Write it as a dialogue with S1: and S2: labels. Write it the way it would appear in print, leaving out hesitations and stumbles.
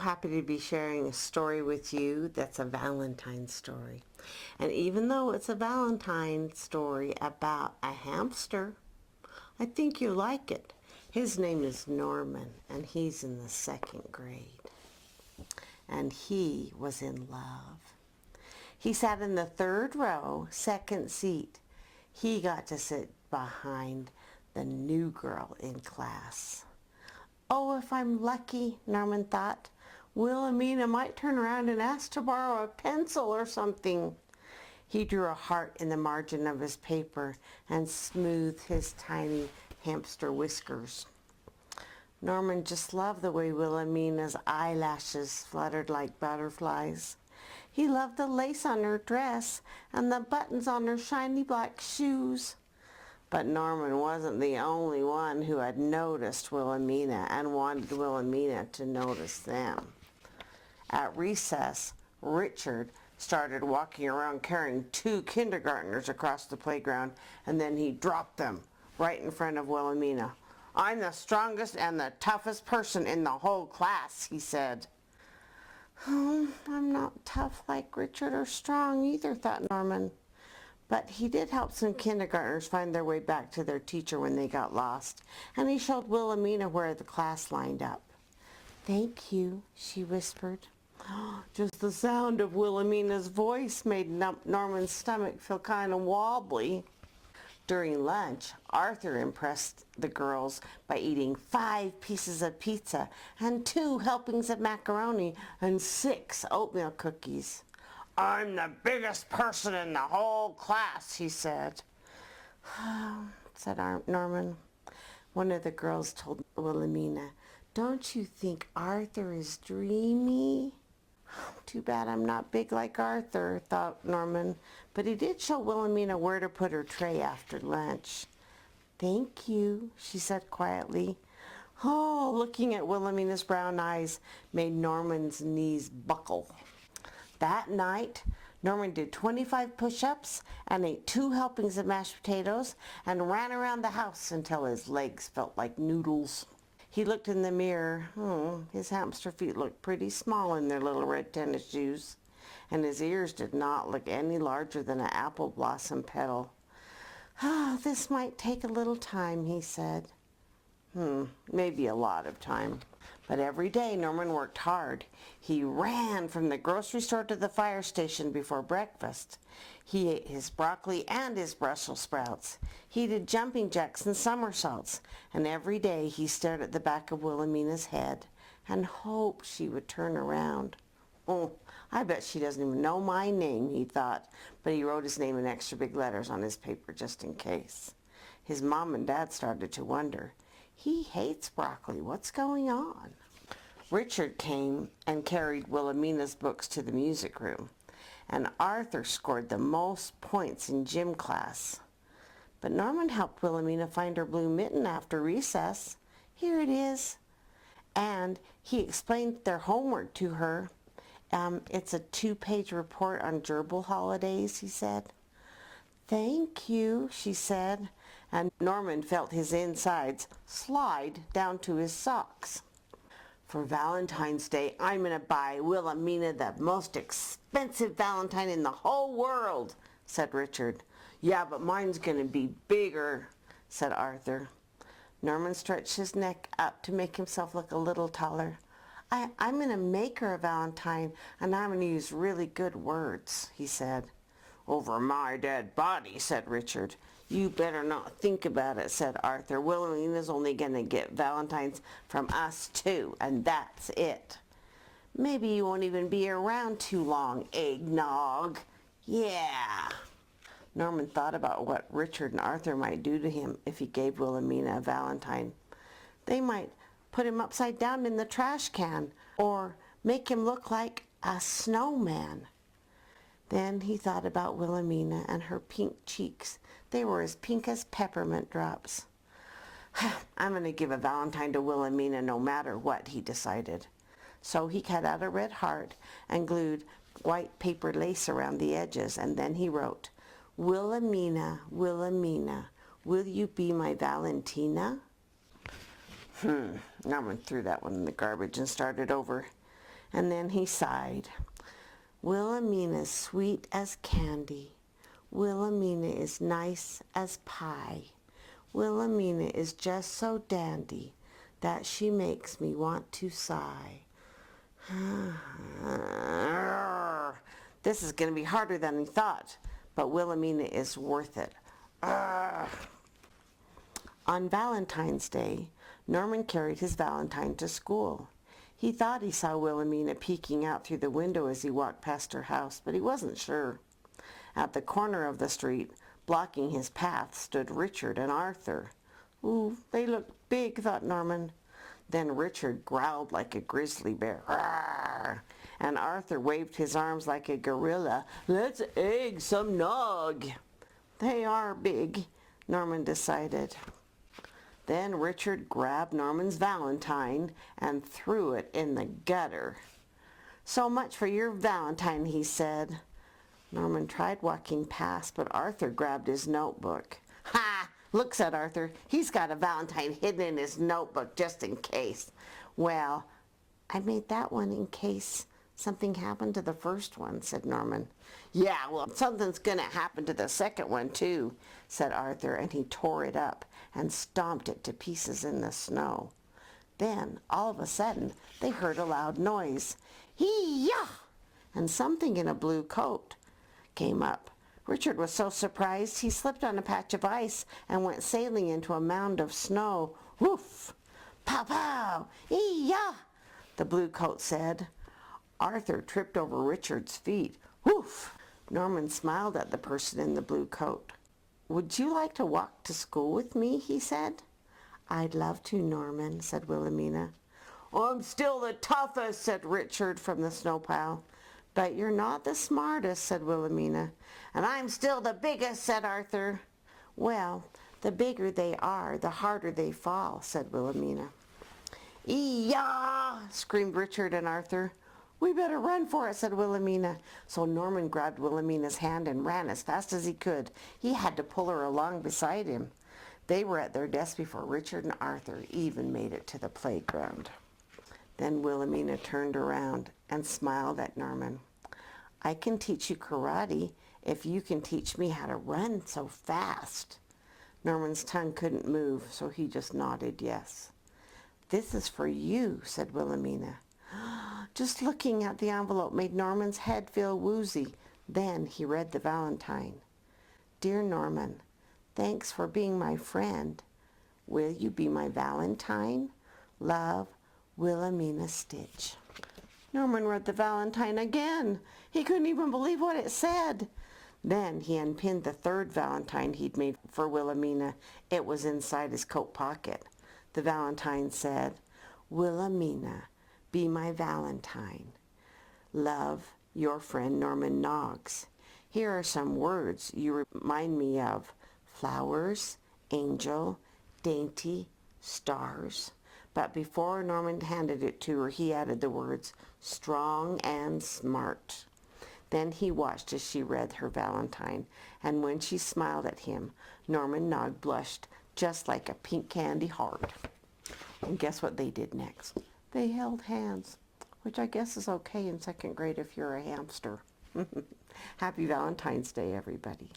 S1: happy to be sharing a story with you that's a Valentine story. And even though it's a Valentine story about a hamster, I think you'll like it. His name is Norman, and he's in the 2nd grade. And he was in love. He sat in the 3rd row, 2nd seat. He got to sit behind the new girl in class. Oh, if I'm lucky, Norman thought, Wilhelmina might turn around and ask to borrow a pencil or something. He drew a heart in the margin of his paper and smoothed his tiny hamster whiskers. Norman just loved the way Wilhelmina's eyelashes fluttered like butterflies. He loved the lace on her dress and the buttons on her shiny black shoes. But Norman wasn't the only one who had noticed Wilhelmina and wanted Wilhelmina to notice them. At recess, Richard started walking around carrying 2 kindergartners across the playground, and then he dropped them right in front of Wilhelmina. "I'm the strongest and the toughest person in the whole class," he said. "Oh, I'm not tough like Richard or strong either," thought Norman. But he did help some kindergartners find their way back to their teacher when they got lost, and he showed Wilhelmina where the class lined up. "Thank you," she whispered. Just the sound of Wilhelmina's voice made Norman's stomach feel kind of wobbly. During lunch, Arthur impressed the girls by eating 5 pieces of pizza and 2 helpings of macaroni and 6 oatmeal cookies. "I'm the biggest person in the whole class," he said. Said Norman. One of the girls told Wilhelmina, "Don't you think Arthur is dreamy?" "Too bad I'm not big like Arthur," thought Norman, but he did show Wilhelmina where to put her tray after lunch. "Thank you," she said quietly. Oh, looking at Wilhelmina's brown eyes made Norman's knees buckle. That night, Norman did 25 push-ups and ate 2 helpings of mashed potatoes and ran around the house until his legs felt like noodles. He looked in the mirror. His hamster feet looked pretty small in their little red tennis shoes, and his ears did not look any larger than an apple blossom petal. This might take a little time," he said. Maybe a lot of time. But every day Norman worked hard. He ran from the grocery store to the fire station before breakfast. He ate his broccoli and his Brussels sprouts. He did jumping jacks and somersaults. And every day he stared at the back of Wilhelmina's head and hoped she would turn around. "Oh, I bet she doesn't even know my name," he thought. But he wrote his name in extra big letters on his paper just in case. His mom and dad started to wonder. He hates broccoli. What's going on? Richard came and carried Wilhelmina's books to the music room, and Arthur scored the most points in gym class. But Norman helped Wilhelmina find her blue mitten after recess. "Here it is." And he explained their homework to her. It's a 2-page report on gerbil holidays, he said. "Thank you," she said, and Norman felt his insides slide down to his socks. "For Valentine's Day, I'm going to buy Wilhelmina the most expensive Valentine in the whole world," said Richard. "Yeah, but mine's going to be bigger," said Arthur. Norman stretched his neck up to make himself look a little taller. I'm going to make her a Valentine, and I'm going to use really good words," he said. "Over my dead body," said Richard. "You better not think about it," said Arthur. "Wilhelmina's only going to get Valentines from us too, and that's it." "Maybe you won't even be around too long, eggnog." "Yeah." Norman thought about what Richard and Arthur might do to him if he gave Wilhelmina a Valentine. They might put him upside down in the trash can, or make him look like a snowman. Then he thought about Wilhelmina and her pink cheeks. They were as pink as peppermint drops. "I'm going to give a Valentine to Wilhelmina no matter what," he decided. So he cut out a red heart and glued white paper lace around the edges, and then he wrote, "Wilhelmina, Wilhelmina, will you be my Valentina?" Norman threw that one in the garbage and started over. And then he sighed. Wilhelmina's sweet as candy. Wilhelmina is nice as pie. Wilhelmina is just so dandy that she makes me want to sigh. This is going to be harder than he thought, but Wilhelmina is worth it. On Valentine's Day, Norman carried his Valentine to school. He thought he saw Wilhelmina peeking out through the window as he walked past her house, but he wasn't sure. At the corner of the street, blocking his path, stood Richard and Arthur. Ooh, they look big, thought Norman. Then Richard growled like a grizzly bear. Rawr! And Arthur waved his arms like a gorilla. Let's egg some nog. They are big, Norman decided. Then Richard grabbed Norman's Valentine and threw it in the gutter. So much for your Valentine, he said. Norman tried walking past, but Arthur grabbed his notebook. Ha! Look, said Arthur. He's got a Valentine hidden in his notebook just in case. Well, I made that one in case something happened to the first one, said Norman. Yeah, well, something's going to happen to the second one, too, said Arthur, and he tore it up and stomped it to pieces in the snow. Then, all of a sudden, they heard a loud noise. Hee-yah! And something in a blue coat came up. Richard was so surprised he slipped on a patch of ice and went sailing into a mound of snow. Woof! Pow, pow! Ee-yah! The blue coat said. Arthur tripped over Richard's feet. Woof! Norman smiled at the person in the blue coat. Would you like to walk to school with me? He said. I'd love to, Norman, said Wilhelmina. I'm still the toughest, said Richard from the snow pile. But you're not the smartest, said Wilhelmina. And I'm still the biggest, said Arthur. Well, the bigger they are, the harder they fall, said Wilhelmina. Ee-yah! Screamed Richard and Arthur. We better run for it, said Wilhelmina. So Norman grabbed Wilhelmina's hand and ran as fast as he could. He had to pull her along beside him. They were at their desks before Richard and Arthur even made it to the playground. Then Wilhelmina turned around and smiled at Norman. I can teach you karate if you can teach me how to run so fast. Norman's tongue couldn't move, so he just nodded yes. This is for you, said Wilhelmina. Just looking at the envelope made Norman's head feel woozy. Then he read the Valentine. Dear Norman, thanks for being my friend. Will you be my Valentine? Love, Wilhelmina Stitch. Norman read the Valentine again. He couldn't even believe what it said. Then he unpinned the third Valentine he'd made for Wilhelmina. It was inside his coat pocket. The Valentine said, Wilhelmina, be my Valentine. Love, your friend Norman Noggs. Here are some words you remind me of. Flowers, angel, dainty, stars. But before Norman handed it to her, he added the words, strong and smart. Then he watched as she read her Valentine, and when she smiled at him, Norman Noggs blushed just like a pink candy heart. And guess what they did next? They held hands, which I guess is okay in second grade if you're a hamster. Happy Valentine's Day, everybody.